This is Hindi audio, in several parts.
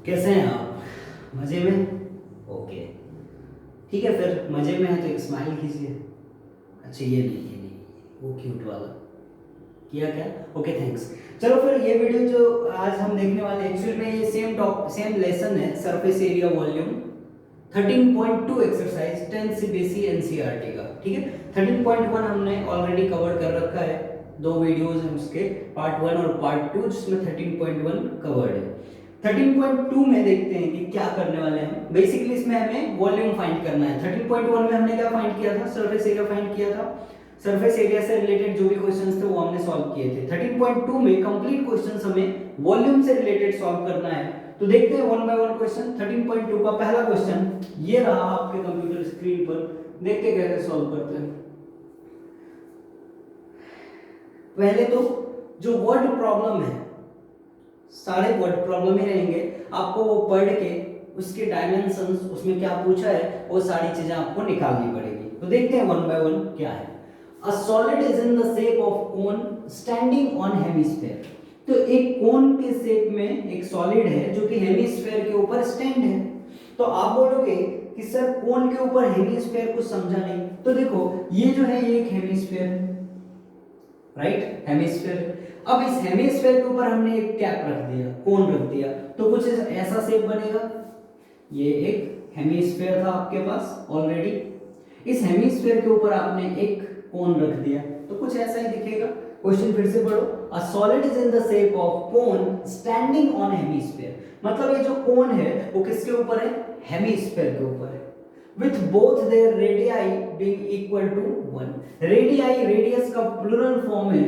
कैसे हैं आप? मजे में? ओके, ठीक है, फिर मजे में है तो एक स्माइल कीजिए। अच्छा, ये नहीं, वो क्यूट वाला किया क्या? Okay, thanks. चलो फिर ये वीडियो जो आज हम देखने वाले एक्चुअली में ये सेम लेसन है, surface area volume 13.2 exercise 10 CBSE NCERT का। ठीक है, 13.1 हमने ऑलरेडी कवर कर रखा है, दो वीडियोस हैं उसके, पार्ट 1 और पार्ट 2, जिसमें 13.1 कवर्ड है। 13.2 में देखते हैं कि क्या करने वाले हैं हम। बेसिकली इसमें हमें वॉल्यूम फाइंड करना है। 13.1 में हमने क्या फाइंड किया था? सरफेस एरिया फाइंड किया था। सरफेस एरिया से रिलेटेड जो भी क्वेश्चंस थे वो हमने सॉल्व किए थे। 13.2 में कंप्लीट क्वेश्चंस हमें वॉल्यूम से रिलेटेड सॉल्व करना है। तो देखते हैं वन बाय वन क्वेश्चन। 13.2 का पहला क्वेश्चन ये रहा आपके कंप्यूटर स्क्रीन पर, देख के कैसे सॉल्व करते हैं। पहले तो जो वर्ड प्रॉब्लम है, सारे वर्ड प्रॉब्लम ही रहेंगे, आपको वो पढ़ के उसके डायमेंशंस, उसमें क्या पूछा है, वो सारी चीजें आपको निकालनी पड़ेगी। तो देखते हैं वन बाय वन क्या है। A solid is in the shape of cone standing on hemisphere। तो एक कोन के शेप में एक सॉलिड है जो कि हेमिस्फेयर के ऊपर स्टैंड है। तो आप बोलोगे कि सर कोन के ऊपर हेमिस्फेयर कुछ समझा नहीं। तो देखो ये जो है ये एक हेमिस्फेयर, राइट, हेमिस्फेयर। अब इस हेमिस्फेयर के ऊपर हमने एक कैप रख दिया, कोन रख दिया, तो कुछ ऐसा शेप बनेगा। ये एक हेमिस्फेयर था आपके पास ऑलरेडी, इस हेमिस्फेयर के ऊपर आपने एक कोन रख दिया, तो कुछ ऐसा ही दिखेगा। क्वेश्चन फिर से पढ़ो। A solid is in the shape of cone standing on hemisphere. मतलब ये जो कोन है वो किसके ऊपर है? हेमिस्फेयर के ऊपर है। With both their radii being equal to 1। Radii radius का प्लूरल फॉर्म है,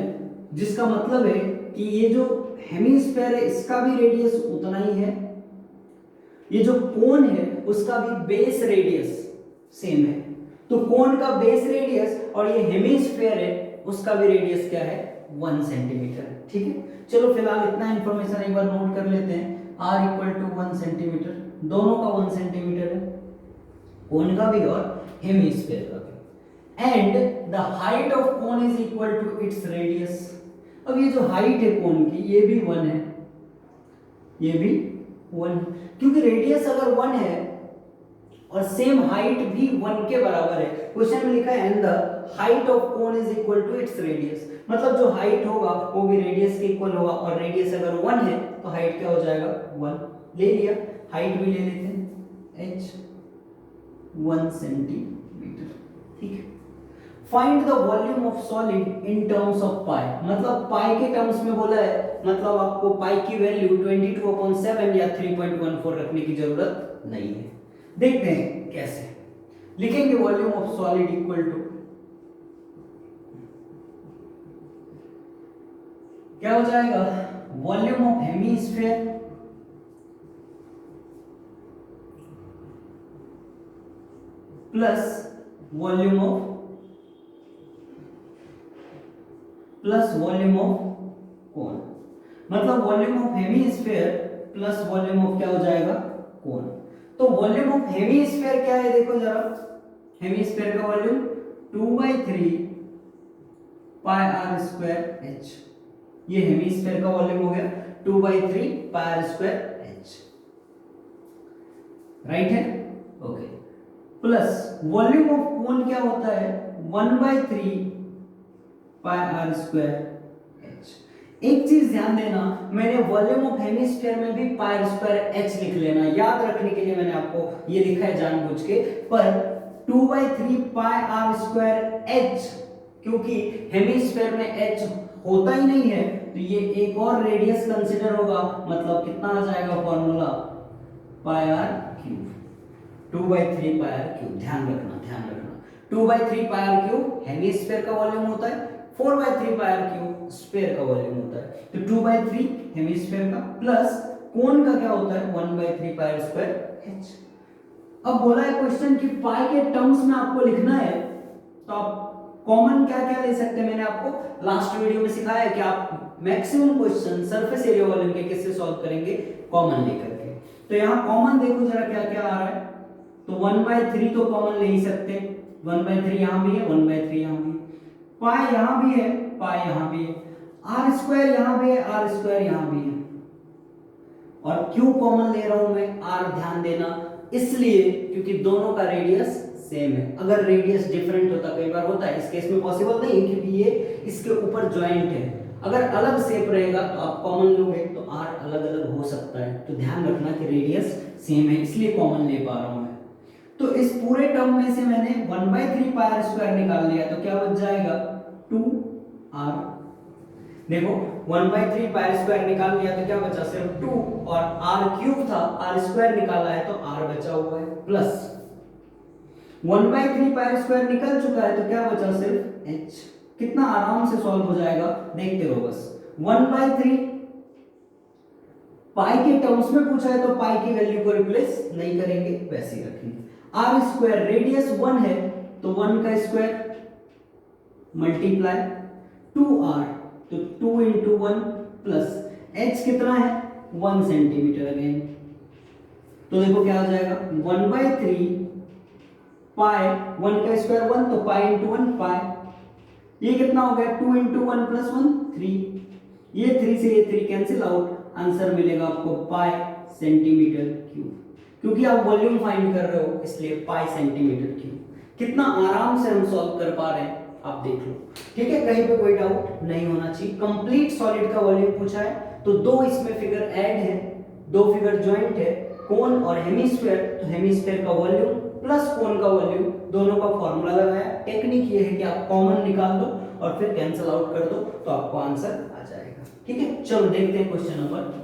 जिसका मतलब है कि ये जो हेमिस्फेयर है इसका भी रेडियस उतना ही है, ये जो कोन है उसका भी बेस रेडियस सेम है। तो कोन का बेस रेडियस और ये हेमिस्फेयर है उसका भी रेडियस क्या है? 1 सेंटीमीटर। ठीक है, चलो फिलहाल इतना इंफॉर्मेशन एक बार नोट कर लेते हैं। r इक्वल टू 1 सेंटीमीटर, दोनों का 1 सेंटीमीटर है, कोन का भी और हेमिस्फेयर का भी। And the height of cone is equal to its radius. अब ये जो हाइट है कोन की ये भी 1 है, ये भी 1, क्योंकि रेडियस अगर 1 है और सेम हाइट भी 1 के बराबर है। क्वेश्चन में लिखा है and the height of cone is equal to its radius, मतलब जो हाइट होगा वो भी रेडियस के इक्वल होगा, और रेडियस अगर 1 है तो हाइट क्या हो जाएगा? 1 ले लिया, हाइट भी ले लेते हैं, h 1 सेंटीमीटर। ठीक है, find the volume of solid in terms of pi. मतलब पाई के टर्म्स में बोला है, मतलब आपको पाई की वैल्यू 22/7 या 3.14 रखने की जरूरत नहीं है। देखते हैं कैसे लिखेंगे। Volume of solid equal to क्या हो जाएगा? Volume of hemisphere plus volume of cone. मतलब volume of hemisphere plus volume of क्या हो जाएगा? कोन। तो वॉल्यूम ऑफ हेमिस्फेयर क्या है? देखो जरा, हेमिस्फेयर का volume 2/3 pi R square H. ये हेमिस्फेयर का वॉल्यूम हो गया 2/3 pi R square H, right है? Okay, plus volume of cone क्या होता है? 1/3 पाई आर स्क्वायर एच। एक चीज ध्यान देना, मैंने वॉल्यूम ऑफ हेमिस्फीयर में भी पाई आर स्क्वायर एच लिख लेना, याद रखने के लिए मैंने आपको ये लिखा है जानबूझ के। पर 2/3 पाई आर स्क्वायर एच, क्योंकि हेमिस्फीयर में एच होता ही नहीं है तो ये एक और रेडियस कंसीडर होगा, मतलब कितना आ जाएगा formula? Pi R cube, 2/3 pi R cube. ध्यान रखना 2/3 पाई आर क्यूब हेमिस्फीयर का वॉल्यूम होता है, 4/3 पाई आर क्यूब स्फीयर का वॉल्यूम होता है। तो 2/3 हेमिस्फीयर का प्लस कोन का क्या होता है? 1/3 पाई आर स्क्वायर एच। अब बोला है क्वेश्चन कि पाई के टर्म्स में आपको लिखना है, तो आप कॉमन क्या क्या ले सकते हैं? मैंने आपको लास्ट वीडियो में सिखाया है कि आप maximum question surface area volume के कैसे सॉल्व करेंगे, कॉमन लेकर के। तो यहाँ कॉमन देखो जरा क्या क्या आ रहा है। तो 1/3 तो कॉमन ले ही सकते, 1/3 यहाँ भी है, 1/3 यहाँ भी, पाई यहाँ भी है, पाई यहाँ भी है, आर स्क्वायर यहाँ भी है, आर स्क्वायर यहाँ भी है, और क्यों कॉमन ले रहा हूं मैं, आर ध्यान देना, इसलिए क्योंकि दोनों का रेडियस सेम है। अगर रेडियस डिफरेंट होता, कई बार होता है, इस केस में पॉसिबल नहीं है क्योंकि ये इसके ऊपर ज्वाइंट है। अगर अलग शेप रहेगा तो आप कॉमन लोगे तो आर अलग अलग हो सकता है, तो ध्यान रखना कि रेडियस सेम है, इसलिए कॉमन ले पा रहा हूं मैं। तो इस पूरे टर्म में से मैंने 1/3 पाई आर स्क्वायर निकाल लिया, तो क्या बच जाएगा 2r। देखो 1/3 पाई आर स्क्वायर निकाल लिया तो क्या बचा, सिर्फ 2, और r क्यूब था, r स्क्वायर निकाला है तो r बचा हुआ है, प्लस 1/3 पाई आर स्क्वायर निकल चुका है तो क्या बचा, सिर्फ h। कितना आराम से सॉल्व हो जाएगा, देखते रहो बस। 1/3 पाई के टर्म्स में पूछा है तो पाई की वैल्यू को रिप्लेस नहीं करेंगे, वैसे ही रखेंगे। आर स्क्वायर रेडियस 1 है तो 1 का स्क्वायर मल्टीप्लाई 2r, तो 2 इंटू 1 प्लस h कितना है 1 सेंटीमीटर अगेन, तो देखो क्या हो जाएगा 1/3 पाई, 1 का स्क्वायर 1 तो पाई इंटू 1 पाई, ये कितना हो गया 2 इंटू 1 प्लस 1 3, ये 3 से ये 3 कैंसिल आउट, आंसर मिलेगा आपको पाई सेंटीमीटर क्यूब। क्योंकि आप वॉल्यूम फाइंड कर रहे हो इसलिए पाई सेंटीमीटर क्यूब। कितना आराम से हम सॉल्व कर पा रहे हैं आप देख लो, ठीक है, कहीं पे कोई डाउट नहीं होना चाहिए। कंप्लीट सॉलिड का वॉल्यूम पूछा है तो दो इसमें फिगर ऐड है, दो फिगर ज्वाइंट है, कोन और हेमिस्फीयर, तो हेमिस्फीयर का वॉल्यूम प्लस कोन का वॉल्यूम, दोनों का फॉर्मूला लगाया। टेक्निक ये है कि आप कॉमन निकाल दो और फिर कैंसिल आउट कर दो तो आपको आंसर आ जाएगा, ठीक है। चलो देखते हैं question number.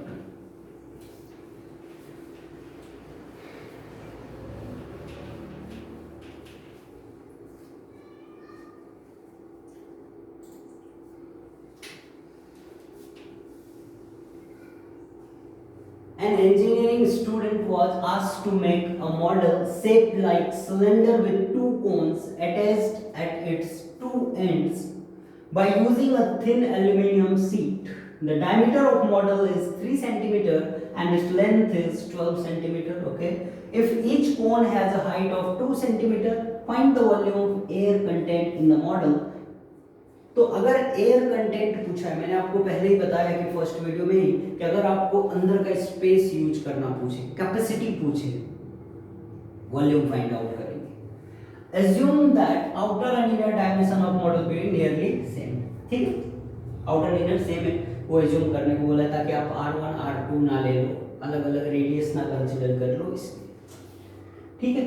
An engineering student was asked to make a model shaped like cylinder with two cones attached at its two ends by using a thin aluminum sheet. The diameter of model is 3 centimeter and its length is 12 centimeter. Okay. If each cone has a height of 2 centimeter, find the volume of air content in the model. तो अगर एयर कंटेंट पूछा है, मैंने आपको पहले ही बताया कि फर्स्ट वीडियो में ही कि अगर आपको अंदर का स्पेस यूज करना पूछे, कैपेसिटी पूछे, वॉल्यूम फाइंड आउट करेंगे। Assume that outer and inner dimension of model be nearly same, ठीक है, आउटर इनर सेम है, वो एज्यूम करने को बोला ताकि आप r1 r2 ना ले लो, अलग अलग रेडियस ना कंसीडर कर लो इसलिए, ठीक है।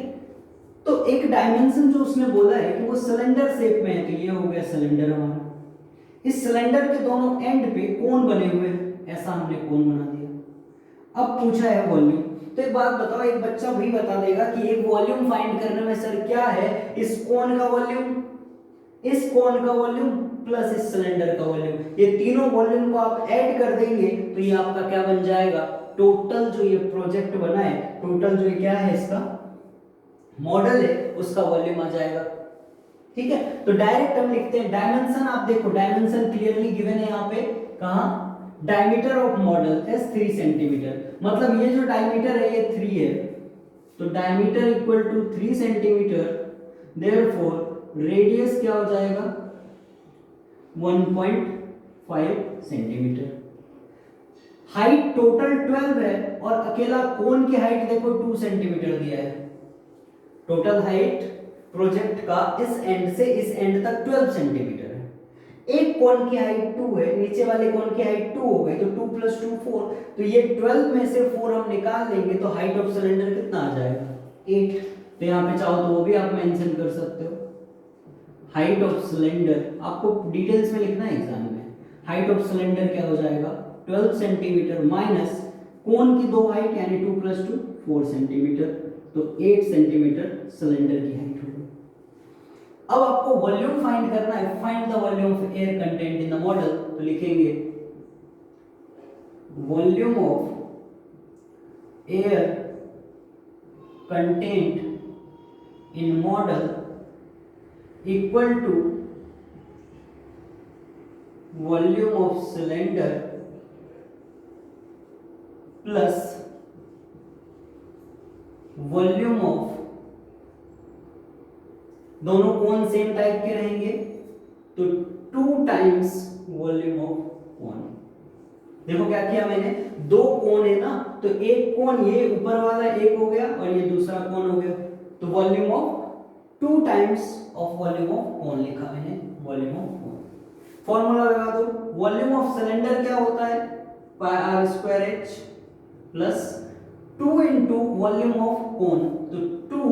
तो एक डायमेंशन जो उसने बोला है कि वो सिलेंडर शेप में है, तो ये हो गया सिलेंडर हमारा। इस सिलेंडर के दोनों एंड पे कोन बने हुए हैं, ऐसा हमने कोन बना दिया। अब पूछा है वॉल्यूम, तो एक बात बताओ, एक बच्चा भी बता देगा कि एक वॉल्यूम फाइंड करने में सर क्या है, इस कोन का वॉल्यूम, इस कोन का वॉल्यूम प्लस इस सिलेंडर का वॉल्यूम, ये तीनों वॉल्यूम को आप ऐड कर देंगे तो ये आपका क्या बन जाएगा, टोटल जो ये प्रोजेक्ट बना है, टोटल जो क्या है इसका मॉडल है उसका वॉल्यूम आ जाएगा, ठीक है। तो डायरेक्ट हम लिखते हैं डायमेंशन, आप देखो डायमेंशन क्लियरली गिवन है यहाँ पे, कहां, diameter of model is 3 centimetre, मतलब ये जो डायमीटर है ये 3 है, तो diameter equal to 3 centimetre, therefore radius क्या हो जाएगा 1.5 सेंटीमीटर। हाइट टोटल 12 है और अकेला कोन की हाइट देखो 2 सेंटीमीटर दिया है। टोटल हाइट प्रोजेक्ट का इस एंड से इस एंड तक 12 सेंटीमीटर है। एक कोन की हाइट 2 है, नीचे वाले कोन की हाइट 2 हो गई, तो 2 + 2 4, तो ये 12 में से 4 हम निकाल लेंगे तो हाइट ऑफ सिलेंडर कितना आ जाएगा 8। तो यहाँ पे चाहो तो वो भी आप मेंशन कर सकते हो। हाइट ऑफ सिलेंडर आपको डिटेल्स में लिखना है एग्जाम में, हाइट ऑफ सिलेंडर क्या हो जाएगा 12 सेंटीमीटर माइनस कोन की दो हाइट यानी 2 + 2 4 सेंटीमीटर, तो 8 सेंटीमीटर सिलेंडर की हाइट होगी। अब आपको वॉल्यूम फाइंड करना है, find the volume of air content in the model, तो लिखेंगे volume of air content in model equal to volume of cylinder plus volume of, दोनों कौन सेम टाइप के रहेंगे तो 2 टाइम्स वॉल्यूम ऑफ कोन, देखो क्या किया मैंने, दो कोण है ना, तो एक कोण ये ऊपर वाला एक हो गया और ये दूसरा कोण हो गया, तो volume of 2 times of volume of कोण लिखा मैंने, वॉल्यूम ऑफ कोण। फॉर्मूला लगा दो, वॉल्यूम ऑफ सिलेंडर क्या होता है, pi R square H plus 2 into volume of cone, तो 2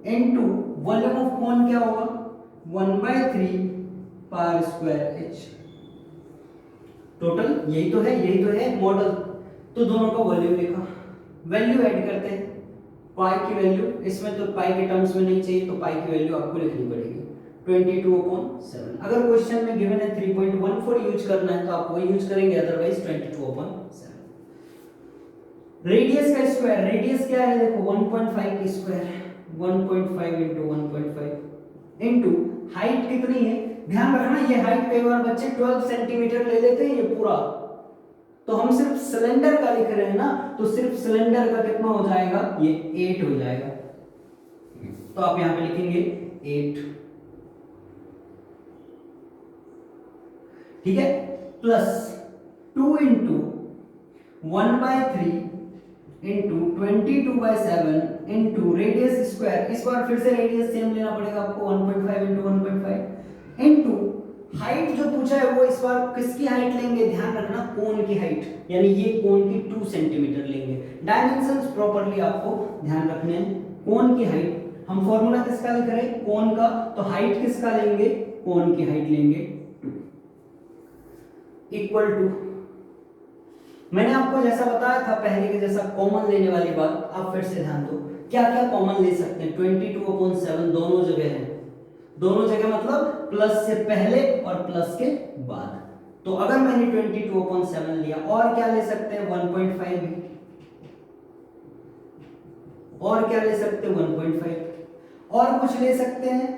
इंटू वॉल्यूम ऑफ कोण क्या होगा 1/3 पाई आर स्क्वायर एच। टोटल यही तो है मॉडल, तो दोनों का वॉल्यूम लिखा। वैल्यू ऐड करते हैं, पाई की वैल्यू, इसमें तो पाई के टर्म्स में नहीं चाहिए तो पाई की वैल्यू आपको लिखनी पड़ेगी 22/7। अगर क्वेश्चन में गिवन है 3.14 यूज करना है तो आप वही यूज करेंगे, अदरवाइज 22/7। रेडियस का स्क्वायर, रेडियस क्या है देखो 1.5 की स्क्वायर, 1.5 इंटू 1.5 इंटू हाइट कितनी है, ध्यान रखना ये हाइट कई बार बच्चे 12 सेंटीमीटर ले लेते हैं ये पूरा, तो हम सिर्फ सिलेंडर का लिख रहे हैं ना, तो सिर्फ सिलेंडर का कितना हो जाएगा, ये 8 हो जाएगा, तो आप यहां पे लिखेंगे 8, ठीक है, plus 2 into 1/3 into 22/7 into radius square, इस बार फिर से रेडियस सेम लेना पड़ेगा आपको 1.5 इंटू 1.5 इंटू हाइट जो पूछा है वो इस बार किसकी हाइट लेंगे, ध्यान रखना कोण की हाइट, यानी ये कोण की 2 सेंटीमीटर लेंगे। डायमेंशंस प्रॉपर्ली आपको ध्यान रखने हैं, कोण की हाइट, हम फॉर्मूला किसका लिख रहे हैं कोण का, तो हाइट किसका लेंगे, कोण की हाइट लेंगे 2 इक्वल टू, मैंने आपको जैसा बताया था पहले के जैसा कॉमन लेने वाली बात, आप फिर से ध्यान दो क्या क्या कॉमन ले सकते हैं, 22/7 दोनों जगह है, दोनों जगह मतलब प्लस से पहले और प्लस के बाद, तो अगर मैंने 22/7 लिया, और क्या ले सकते हैं 1.5 भी, और क्या ले सकते हैं 1.5, और कुछ ले सकते हैं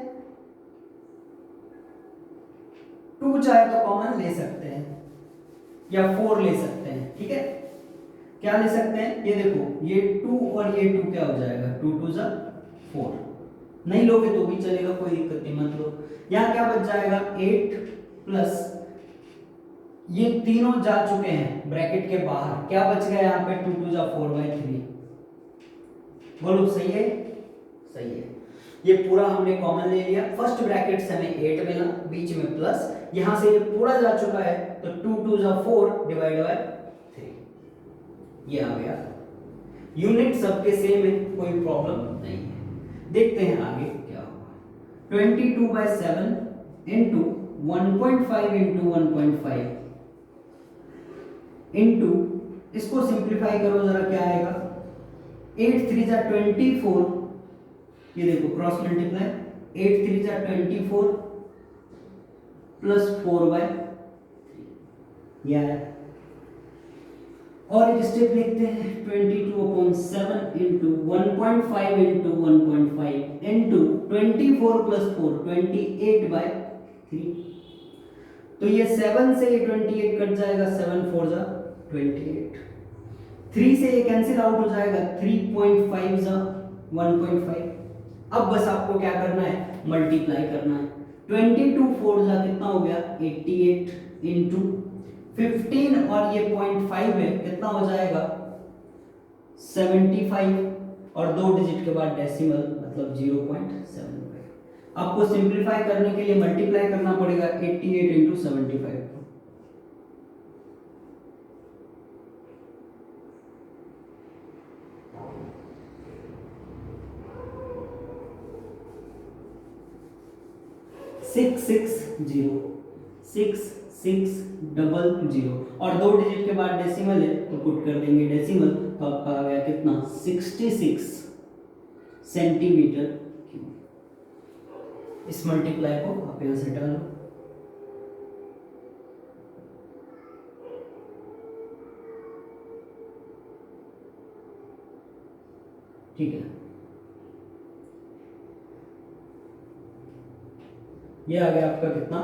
2 चाहे तो कॉमन ले सकते हैं या 4 ले सकते हैं, ठीक है, क्या ले सकते हैं, ये देखो ये 2 और ये 2 क्या हो जाएगा 2 2 जा 4, नहीं लोगे तो भी चलेगा, कोई दिक्कत नहीं, मत लो। यहां क्या बच जाएगा 8 प्लस ये तीनों जा चुके हैं ब्रैकेट के बाहर, क्या बच गया यहाँ पे 2 2 जा 4/3, बोलो सही है, सही है, ये पूरा हमने कॉमन ले लिया, फर्स्ट ब्रैकेट से हमें 8 मिला, बीच में प्लस, यहां से ये पूरा जा चुका है तो 2 2 जा 4 डिवाइड बाय 3, ये आ गया, यूनिट सबके सेम है, कोई प्रॉब्लम नहीं है। देखते हैं आगे क्या होगा, 22/7 इंटू 1.5 इंटू 1.5 इंटू, इसको सिंप्लीफाई करो जरा, क्या आएगा 8 3 जा 24, ये देखो क्रॉस मल्टीप्लाई, 8 3 जा 24 प्लस 4/3, ये आया, और एक स्टेप लिखते हैं 22/7 इंटू 1.5 इंटू 1.5 इंटू 24 प्लस 4 28/3, तो ये 7 से ये 28 कट जाएगा, 7 4 जा 28, 3 से ये कैंसिल आउट हो जाएगा, 3.5 जा 1.5, अब बस आपको क्या करना है मल्टीप्लाई करना है, 22 4 जा कितना हो गया 88 इंटू 15 और ये 0.5 है कितना हो जाएगा 75, और 2 डिजिट के बाद डेसिमल मतलब 0.75, आपको सिंप्लीफाई करने के लिए मल्टीप्लाई करना पड़ेगा 88 इंटू 75, सिक्स 600 और 2 डिजिट के बाद डेसिमल है तो पुट कर देंगे डेसिमल, तो आपका आ गया कितना 66 सेंटीमीटर क्यूब। इस मल्टीप्लाई को आप यहां से हटा लो, ठीक है, ये आ गया आपका कितना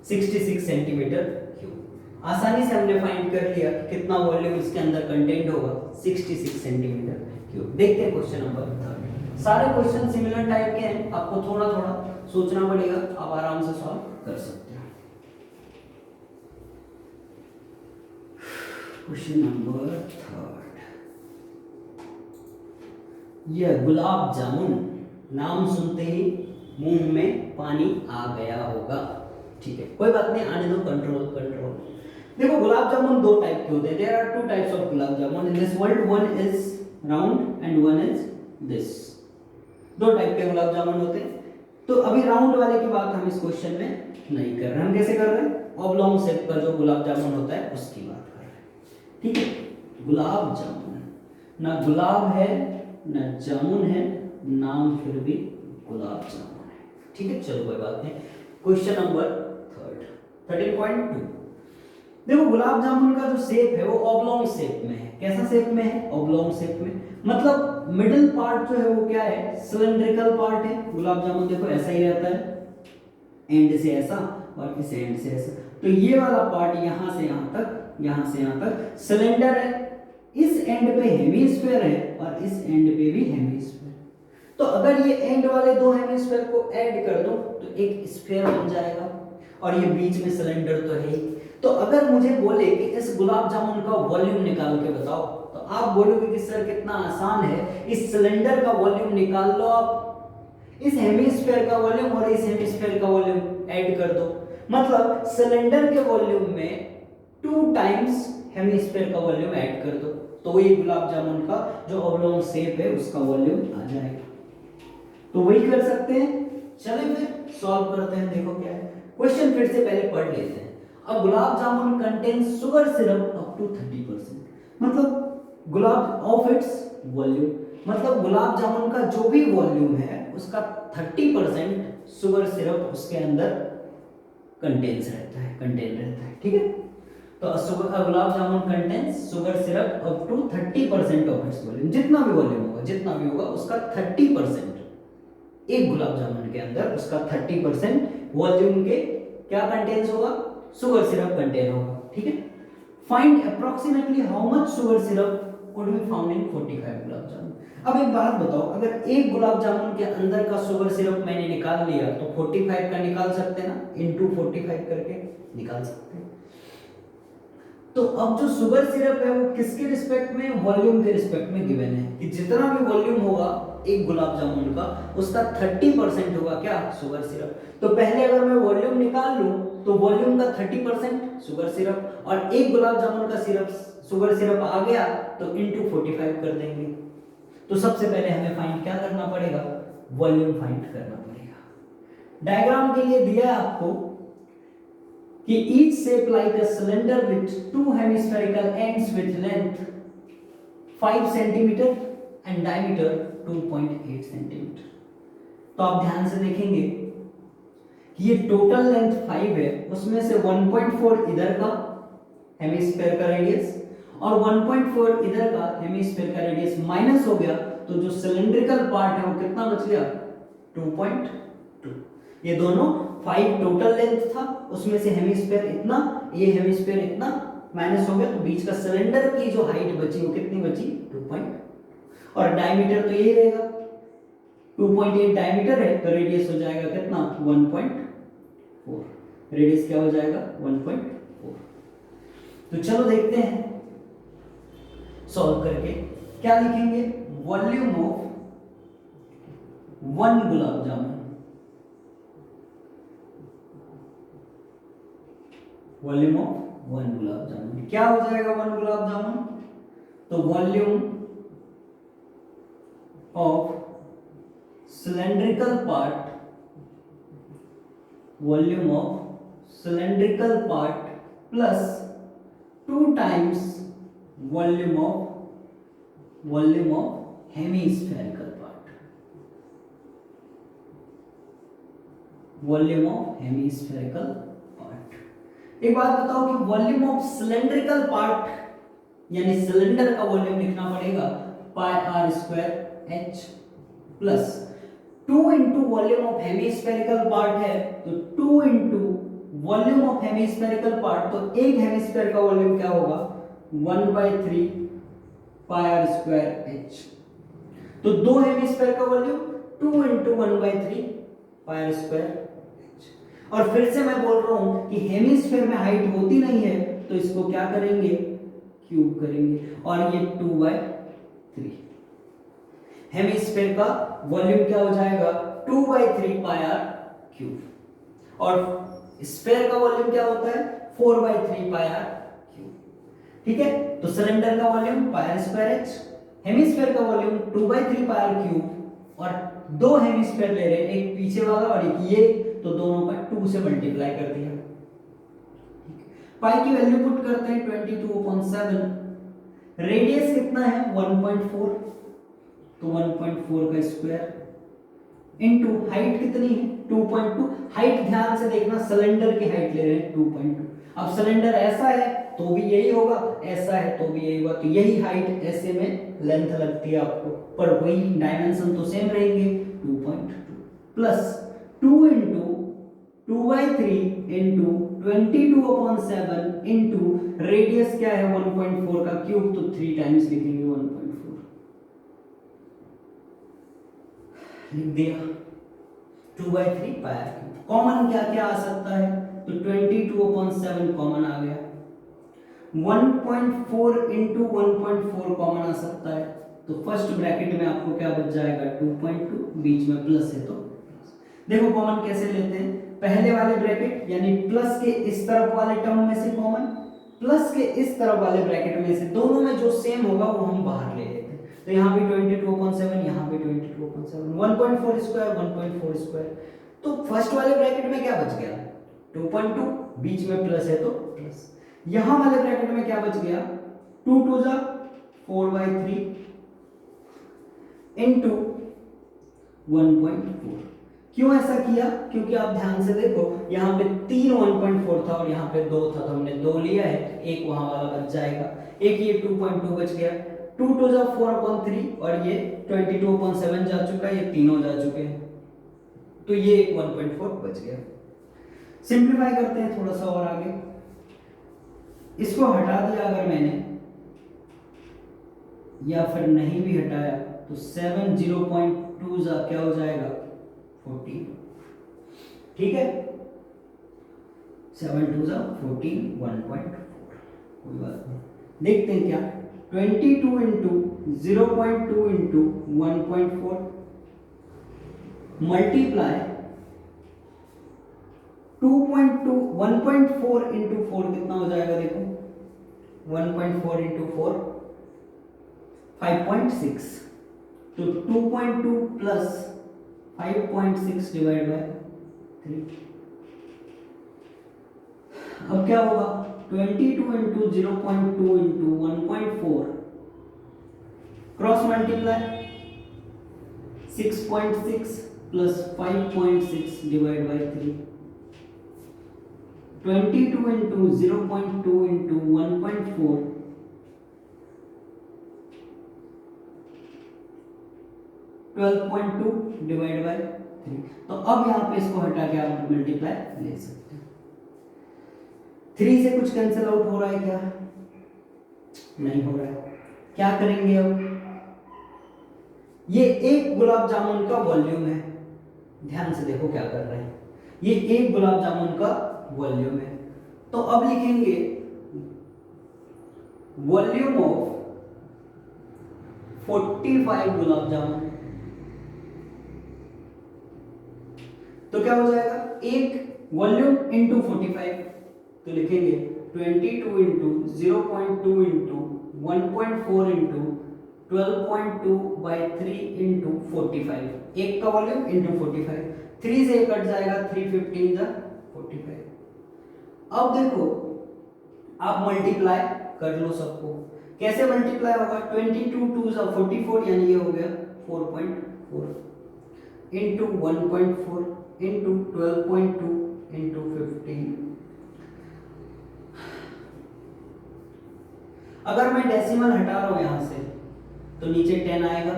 66 सेंटीमीटर क्यूब। आसानी से हमने फाइंड कर लिया कितना वॉल्यूम इसके अंदर कंटेंट होगा 66 सेंटीमीटर क्यूब। देखते हैं क्वेश्चन नंबर 3। सारे क्वेश्चन सिमिलर टाइप के हैं, आपको थोड़ा थोड़ा सोचना पड़ेगा, आप आराम से सॉल्व कर सकते हैं। क्वेश्चन नंबर 3, यह गुलाब जामुन नाम सुनते ही मुंह में पानी आ गया होगा। ठीक है, कोई बात नहीं, आने दो, कंट्रोल कंट्रोल। देखो गुलाब जामुन दो टाइप के होते हैं, there are two types of gulab jamun in this world, one is round and one is this. दो टाइप के गुलाब जामुन होते हैं। तो अभी राउंड वाले की बात हम इस क्वेश्चन में नहीं कर रहे, हम कैसे कर रहे हैं, ऑब्लॉन्ग शेप का जो गुलाब जामुन होता है उसकी बात कर रहे हैं। ठीक है, गुलाब जामुन ना गुलाब है ना जामुन है, नाम फिर भी गुलाब जामुन है। ठीक है, चलो कोई बात नहीं। क्वेश्चन नंबर 13.2, देखो गुलाब जामुन का जो शेप है वो ऑब्लॉन्ग शेप में है। कैसा शेप में है, ऑब्लॉन्ग शेप में, मतलब मिडिल पार्ट जो है वो क्या है, सिलिंड्रिकल पार्ट है। गुलाब जामुन देखो ऐसा ही रहता है, एंड से ऐसा और इस एंड से ऐसा। तो ये वाला पार्ट यहां से यहां तक, यहां से यहां तक सिलेंडर है, इस एंड पे हेमीस्फीयर है और इस एंड पे भी हेमीस्फीयर। तो अगर ये एंड वाले दो हेमीस्फीयर को ऐड कर दो तो एक स्फीयर बन जाएगा, और ये बीच में सिलेंडर तो है ही। तो अगर मुझे बोले कि इस गुलाब जामुन का वॉल्यूम निकाल के बताओ, तो आप बोलोगे कि सर कितना आसान है, इस सिलेंडर का वॉल्यूम निकाल लो आप, इस हेमीस्फीयर का वॉल्यूम और इस हेमीस्फीयर का वॉल्यूम ऐड कर दो, मतलब सिलेंडर के वॉल्यूम में 2 टाइम्स हेमीस्फीयर का वॉल्यूम ऐड कर दो, तो वही गुलाब जामुन का जो ऑब्लॉन्ग शेप है उसका वॉल्यूम आ जाएगा। तो वही कर सकते हैं। चलिए फिर सॉल्व करते हैं, देखो क्या है क्वेश्चन, फिर से पहले पढ़ लेते हैं। अब gulab jamun contains sugar syrup up to 30%, मतलब गुलाब ऑफ इट्स वॉल्यूम, मतलब गुलाब जामुन का जो भी वॉल्यूम है उसका 30% शुगर सिरप उसके अंदर कंटेन्स रहता है, कंटेन रहता है। ठीक है, तो gulab jamun contains sugar syrup up to 30% of its volume, जितना भी वॉल्यूम होगा, जितना भी होगा उसका 30%, एक गुलाब जामुन के अंदर उसका 30% वॉल्यूम के क्या कंटेन्स होगा, शुगर सिरप कंटेन होगा। ठीक है, find approximately how much sugar syrup could be found in 45 gulab jamun. अब एक बात बताओ, अगर एक गुलाब जामुन के अंदर का शुगर सिरप मैंने निकाल लिया तो 45 का निकाल सकते हैं ना, इनटू 45 करके निकाल सकते हैं। तो अब जो शुगर सिरप है वो किसके रिस्पेक्ट में, वॉल्यूम के रिस्पेक्ट में गिवन है कि जितना भी वॉल्यूम होगा एक गुलाब जामुन का उसका 30% होगा क्या, शुगर सिरप। तो पहले अगर मैं वॉल्यूम निकाल लूं तो वॉल्यूम का 30% शुगर सिरप, और एक गुलाब जामुन का सिरप शुगर सिरप आ गया तो इनटू 45 कर देंगे। तो सबसे पहले हमें फाइंड क्या करना पड़ेगा, वॉल्यूम फाइंड करना पड़ेगा। डायग्राम के लिए दिया है आपको कि each shape like a cylinder with 2 hemispherical ends with length 5 cm and diameter 2.8 cm। तो आप ध्यान से देखेंगे कि ये टोटल लेंथ 5 है, उसमें से 1.4 इधर का हेमिस्फीयर का रेडियस और 1.4 इधर का हेमिस्फीयर का रेडियस माइनस हो गया, तो जो सिलिंड्रिकल पार्ट है वो कितना बच गया, 2.2। ये दोनों 5 टोटल लेंथ था, उसमें से हेमिस्फीयर इतना, ये हेमिस्फीयर इतना माइनस हो गया, तो बीच का सिलेंडर की जो हाइट बची वो कितनी बची, 2. और डायमीटर तो यही रहेगा, 2.8 डायमीटर है, तो रेडियस हो जाएगा कितना, 1.4। रेडियस क्या हो जाएगा, 1.4। तो चलो देखते हैं सॉल्व करके क्या लिखेंगे, volume of 1 gulab jamun, volume of 1 gulab jamun क्या हो जाएगा, 1 गुलाब जामुन, तो volume of cylindrical part, volume of cylindrical part plus 2 times volume of hemispherical part, volume of hemispherical part. एक बात बताओ कि वॉल्यूम ऑफ सिलेंड्रिकल पार्ट यानी सिलेंडर का वॉल्यूम लिखना पड़ेगा πr² h plus 2 into volume of hemispherical part है, तो 2 into volume of hemispherical part, तो एक हेमिस्फेयर का वॉल्यूम क्या होगा, 1/3 πr² h। तो दो हेमिस्फेयर का वॉल्यूम 2 इंटू 1/3 πr² h। और फिर से मैं बोल रहा हूं कि हेमिस्फेयर में हाइट होती नहीं है, तो इसको क्या करेंगे क्यूब करेंगे और ये 2/3। हेमिस्फीयर का वॉल्यूम क्या हो जाएगा 2/3 पाई आर क्यूब और स्फीयर का वॉल्यूम क्या होता है 4/3 पाई आर क्यूब। ठीक है, तो सिलेंडर का volume pi R square H, hemisphere का वॉल्यूम 2/3 पाई आर क्यूब और दो हेमिस्फीयर ले रहे हैं, एक पीछे वाला और एक ये, तो दोनों का 2 से मल्टीप्लाई कर दिया। पाई की वैल्यू पुट करते हैं 22/7। रेडियस कितना है 1.4, तो 1.4 का स्क्वायर इनटू हाइट कितनी है 2.2। हाइट ध्यान से देखना, सिलेंडर की हाइट ले रहे हैं 2.2। अब सिलेंडर ऐसा है तो भी यही होगा, ऐसा है तो भी यही होगा, तो यही हाइट ऐसे में लेंथ लगती है आपको, पर वही डायमेंशन तो सेम रहेंगे 2.2 plus 2 into 2/3 into 22/7 into radius क्या है 1.4 का क्यूब, तो 3 टाइम्स लिखेंगे 1.4 लिख दिया 2/3 पाई आर क्यूब। कॉमन क्या क्या आ सकता है, तो 22/7 कॉमन आ गया, 1.4 इंटू 1.4 कॉमन आ सकता है, तो फर्स्ट ब्रैकेट में आपको क्या बच जाएगा 2.2, बीच में प्लस है तो देखो कॉमन कैसे लेते हैं, पहले वाले ब्रैकेट यानी प्लस के इस तरफ वाले टर्म में से कॉमन, प्लस के इस तरफ वाले ब्रैकेट में से, दोनों में जो सेम होगा वो हम बाहर ले लेते हैं, तो यहाँ भी 22/7, यहाँ भी 22/7, 1.4 स्क्वायर 1.4 स्क्वायर, तो फर्स्ट वाले ब्रैकेट में क्या बच गया 2.2, बीच में प्लस है तो प्लस, यहां वाले ब्रैकेट में क्या बच गया 2 2 जा 4/3 इंटू 1.4। क्यों ऐसा किया, क्योंकि आप ध्यान से देखो यहाँ पे 3 1.4 था और यहाँ पे 2 था, तो हमने 2 लिया है, एक वहां वाला बच जाएगा, एक ये 2.2 बच गया, 2 2 जा 4/3 और ये 22/7 जा चुका है, ये तीनों जा चुके हैं, तो ये 1.4 बच गया। सिंप्लीफाई करते हैं थोड़ा सा और आगे, इसको हटा दिया अगर मैंने या फिर नहीं भी हटाया तो 7 0.2 क्या हो जाएगा 14। ठीक है, 7 2 14 1.4, कोई बात नहीं, देखते हैं क्या 22 इंटू 0.2 इंटू 1.4 मल्टीप्लाई 2.2 1.4 इंटू 4 कितना हो जाएगा देखो 1.4 इंटू 4 5.6, तो 2.2 प्लस 5.6 डिवाइड बाय 3। अब क्या होगा 22 into 0.2 into 1.4 cross multiply 6.6 plus 5.6 divide by 3, 22 into 0.2 into 1.4 12.2 divide by 3। तो अब यहां पे इसको हटा के आप मल्टीप्लाई ले सकते हैं। 3 से कुछ कैंसिल आउट हो रहा है क्या, नहीं हो रहा है, क्या करेंगे अब, ये एक गुलाब जामुन का वॉल्यूम है, ध्यान से देखो क्या कर रहे हैं, ये एक गुलाब जामुन का वॉल्यूम है, तो अब लिखेंगे वॉल्यूम ऑफ 45 गुलाब जामुन, तो क्या हो जाएगा एक वॉल्यूम इंटू 45, तो लिखेंगे 22 into 0.2 into 1.4 into 12.2 by 3 into 45, एक का वॉल्यूम इंटू 45, 3 से कट जाएगा 3 15 जा 45। अब देखो आप मल्टीप्लाई कर लो सबको, कैसे मल्टीप्लाई होगा 22 2 जा 44 यानी ये हो गया 4.4 इंटू 1.4 इंटू 12.2 इंटू 15। अगर मैं डेसिमल हटा रहा हूं यहां से तो नीचे 10 आएगा,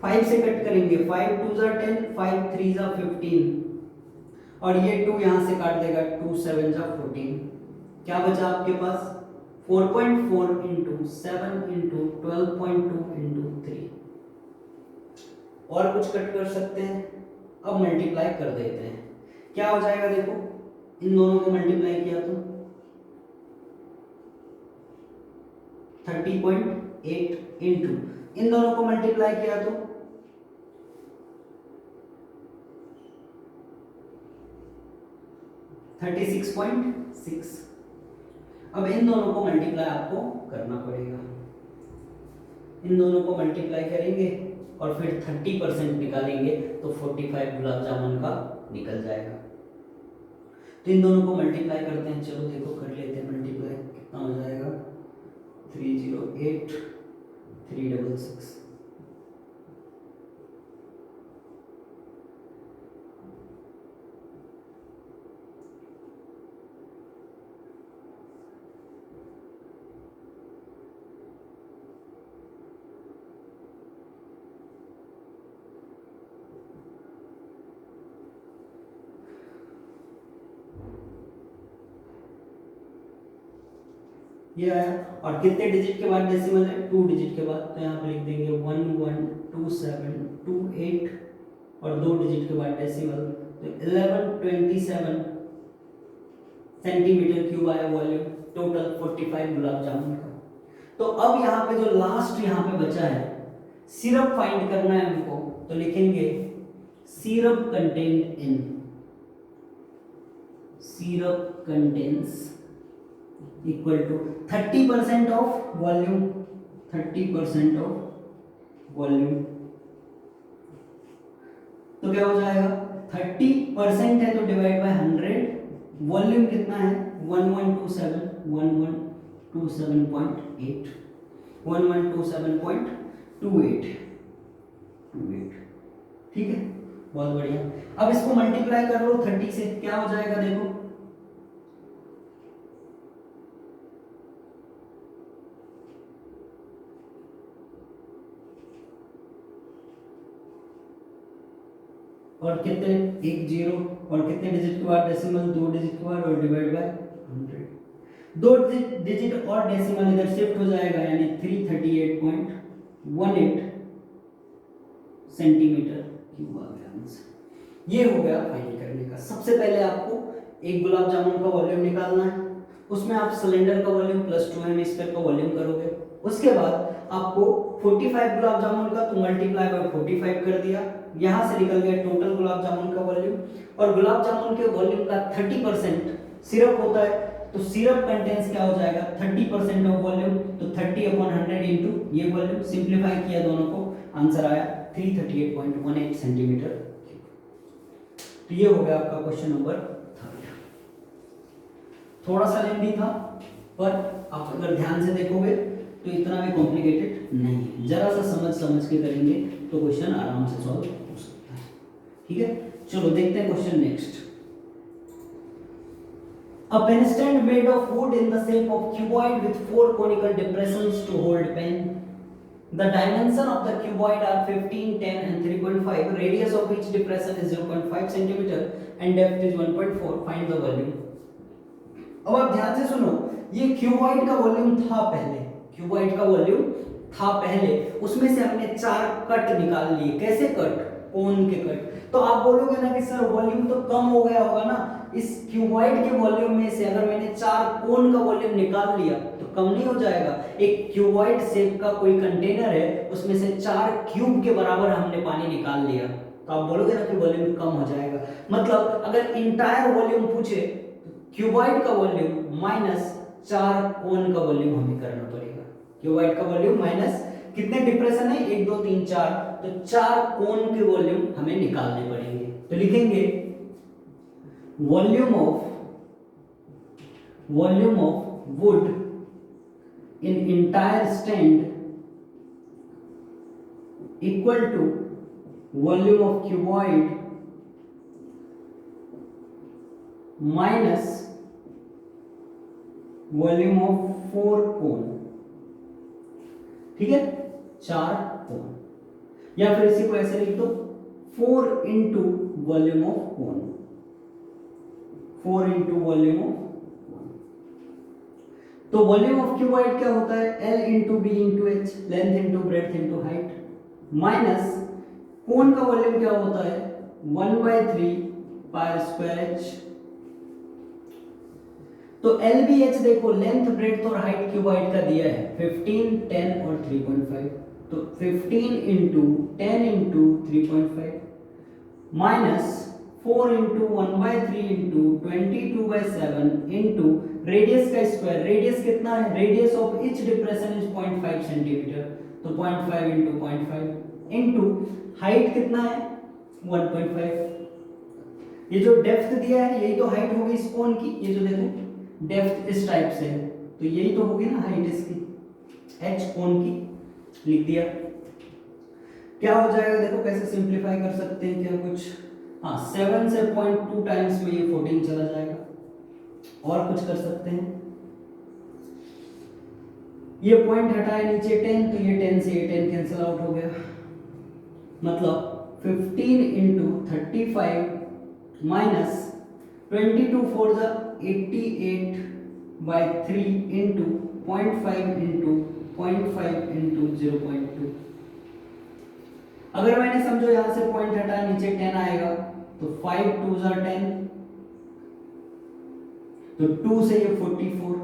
5 से कट करेंगे 5 2 जा 10 5 3 जा 15 और ये 2 यहां से काट देगा 2 7 जा 14, क्या बचा आपके पास 4.4 इंटू 7 इंटू 12.2 इंटू 3। और कुछ कट कर सकते हैं, अब मल्टीप्लाई कर देते हैं, क्या हो जाएगा देखो इन दोनों को मल्टीप्लाई किया तो 30.8 इंटू इन दोनों को मल्टीप्लाई किया तो 36.6। अब इन दोनों को मल्टीप्लाई आपको करना पड़ेगा, इन दोनों को मल्टीप्लाई करेंगे और फिर 30% निकालेंगे तो 45 गुलाब जामुन का निकल जाएगा। तो इन दोनों को मल्टीप्लाई करते हैं, चलो देखो कर लेते हैं मल्टीप्लाई, कितना हो जाएगा 308 366। ये आया, और कितने डिजिट के बाद डेसिमल है, 2 डिजिट के बाद, तो यहाँ पे लिख देंगे 112728 और 2 डिजिट के बाद डेसिमल, तो 1127 सेंटीमीटर क्यूब आया वॉल्यूम, टोटल 45 गुलाब जामुन का। तो अब यहाँ पे जो लास्ट यहाँ पे बचा है, सिरप फाइंड करना है हमको, तो लिखेंगे syrup content in, syrup contents equal to 30% of volume, 30% of volume, तो क्या हो जाएगा 30% है तो डिवाइड बाय 100, वॉल्यूम कितना है 1127.8 1127.28, ठीक है, बहुत बढ़िया। अब इसको मल्टीप्लाई कर लो 30 से, क्या हो जाएगा देखो, और कितने, एक जीरो, और कितने डिजिट के बाद डेसिमल, 2 डिजिट के बाद, और डिवाइड बाय 100, 2 डिजिट और डेसिमल इधर शिफ्ट हो जाएगा, यानी 338.18 सेंटीमीटर क्यूब आ गया आंसर। ये हो गया फाइंड करने का। सबसे पहले आपको एक गुलाब जामुन का वॉल्यूम निकालना है, उसमें आप सिलेंडर का वॉल्यूम प्लस 2m स्क्वायर का वॉल्यूम करोगे। उसके बाद आपको 45 गुलाब जामुन का तो मल्टीप्लाई बाय 45 कर दिया, यहाँ से निकल गया टोटल गुलाब जामुन का वॉल्यूम। और गुलाब जामुन के वॉल्यूम का 30% सिरप होता है, तो सिरप कंटेंस क्या हो जाएगा 30% ऑफ वॉल्यूम, तो 30/100 इंटू ये वॉल्यूम, सिंप्लीफाई किया दोनों को, आंसर आया 338.18 सेंटीमीटर। तो ये हो गया आपका क्वेश्चन नंबर 3। थोड़ा सा लेंदी था, पर आप अगर ध्यान से देखोगे तो इतना भी कॉम्प्लिकेटेड नहीं है, जरा सा समझ के करेंगे तो क्वेश्चन आराम से सॉल्व हो सकता है, ठीक है। चलो देखते हैं question next. A pen stand made of wood in the shape of cuboid with 4 conical depressions to hold pen. The dimension of the cuboid are 15, 10 and 3.5. Radius of each depression is 0.5 centimeter and depth is 1.4. Find the volume. अब आप ध्यान से सुनो, ये क्यूबॉइड का वॉल्यूम था पहले, क्यूबॉइड का वॉल्यूम था पहले, उसमें से हमने 4 कट निकाल लिए। कैसे कट? कोन के कट। तो आप बोलोगे ना कि सर वॉल्यूम तो कम हो गया होगा ना, इस क्यूबॉइड के वॉल्यूम में से अगर मैंने 4 कोन का वॉल्यूम निकाल लिया तो कम नहीं हो जाएगा? एक क्यूबॉइड शेप का कोई कंटेनर है, उसमें से 4 क्यूब के बराबर हमने पानी निकाल लिया, तो आप बोलोगे ना कि वॉल्यूम कम हो जाएगा। मतलब अगर इंटायर वॉल्यूम पूछे, क्यूबॉइड का वॉल्यूम माइनस 4 कोन का वॉल्यूम हमें करना पड़ेगा। क्यूबॉइड का वॉल्यूम माइनस कितने डिप्रेशन है, 1 2 3 4, तो 4 कोन के वॉल्यूम हमें निकालने पड़ेंगे। तो लिखेंगे volume of wood in entire stand equal to volume of cuboid minus volume of 4 cone, ठीक है, 4 कोन, या फिर इसी को ऐसे लिख दो 4 into volume of cone, 4 into volume of cone. तो वॉल्यूम ऑफ क्यूबॉइड क्या होता है, L into B into H, length into breadth into height, minus cone का वॉल्यूम क्या होता है 1/3 पाई स्क्वायर एच। तो LBH देखो लेंथ ब्रेड्थ और हाइट क्यूबॉइड का दिया है 15 10 और 3.5, तो 15 into 10 into 3.5 minus 4 into 1/3 into 22/7 into radius का स्क्वायर, रेडियस कितना है, radius of each depression is 0.5 centimetre, तो 0.5 इंटू 0.5 इंटू हाइट कितना है 1.5। ये जो डेप्थ दिया है यही तो हाइट होगी इस कोन की, ये जो देखो डेप्थ इस टाइप से है तो यही तो होगी ना हाइट इसकी, h कोन की लिख दिया। क्या हो जाएगा देखो कैसे सिंपलीफाई कर सकते हैं क्या कुछ, हाँ 7 से 0.2 टाइम्स में ये 14 चला जाएगा। और कुछ कर सकते हैं, ये पॉइंट हटाए नीचे 10 तो ये 10 से ये 10 कैंसिल आउट हो गया, मतलब 15 इंटू 35 माइनस 22 4 जा 88/3 इंटू 0.5 इंटू 0.5 इंटू 0.2। अगर मैंने समझो यहां से पॉइंट हटाया नीचे 10 आएगा तो 5 2 जा 10, तो 2 से ये 44।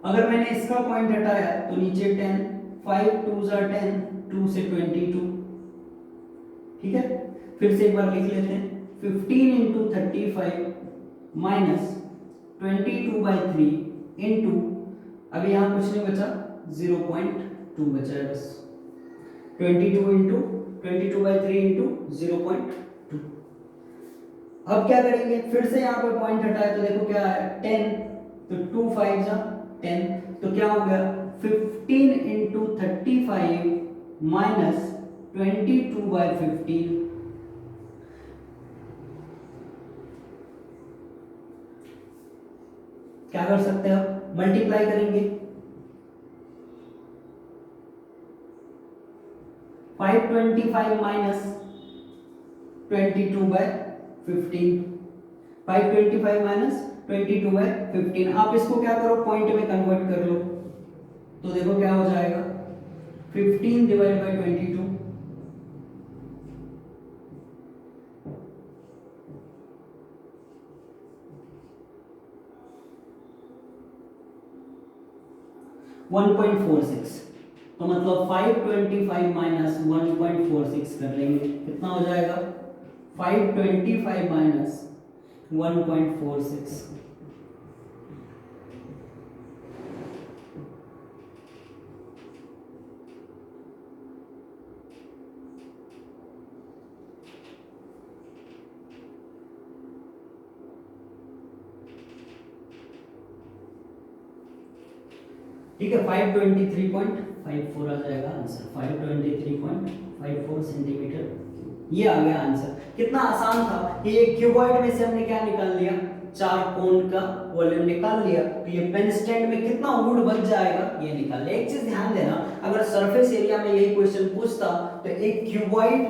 अगर मैंने इसका पॉइंट हटाया तो नीचे 10, 5 2 जा 10, 2 से 22। ठीक है, फिर से एक बार लिख लेते हैं 15 इंटू 35 माइनस 22/3 इंटू, अभी यहां कुछ नहीं बचा 0.2 बचा है बस, 22 इंटू 22/3 इंटू 0.2। अब क्या करेंगे, फिर से यहाँ पे पॉइंट हटाए तो देखो क्या है 10, तो 2 5 जा 10, तो क्या हो गया 15 इंटू 35 माइनस 22/15। क्या कर सकते हैं, अब मल्टीप्लाई करेंगे 525 माइनस 22/15, 525 माइनस 22/15। आप इसको क्या करो पॉइंट में कन्वर्ट कर लो, तो देखो क्या हो जाएगा 15 डिवाइड बाय 22, तो मतलब 525 माइनस 1.46 कर लेंगे, कितना हो जाएगा 525 माइनस 1.46। ठीक है, 523.54 आ जाएगा आंसर, 523.54 सेंटीमीटर ये आ गया आंसर। कितना आसान था, ये क्यूबॉइड में से हमने क्या निकाल लिया, 4 कोन का वॉल्यूम निकाल लिया, तो ये पेन स्टैंड में कितना वुड बच जाएगा ये निकाल लिया। एक चीज ध्यान देना, अगर सरफेस एरिया में यही क्वेश्चन पूछता तो एक क्यूबॉइड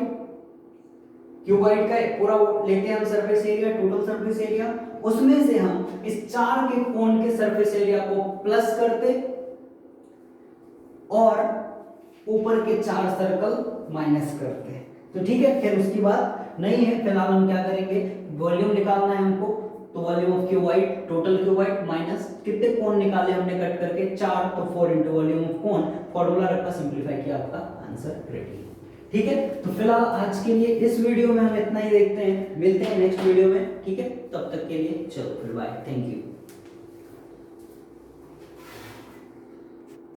का पूरा लेते हैं हम surface area, total surface area, उसमें से हम इस 4 के कोन के सरफेस एरिया को प्लस करते और ऊपर के 4 सर्कल माइनस करते हैं। तो ठीक है, फिर उसकी बात नहीं है, फिलहाल हम क्या करेंगे, वॉल्यूम निकालना है हमको, तो volume of cuboid, total cuboid minus कितने कोण निकाले हमने कट करके 4, तो 4 इंटू वॉल्यूम ऑफ कोण, फॉर्मूला रखा, सिंप्लीफाई किया, आपका आंसर रेडी। ठीक है, तो फिलहाल आज के लिए इस वीडियो में हम इतना ही देखते हैं, मिलते हैं नेक्स्ट वीडियो में। ठीक है, तब तक के लिए चलो फिर बाय, थैंक यू।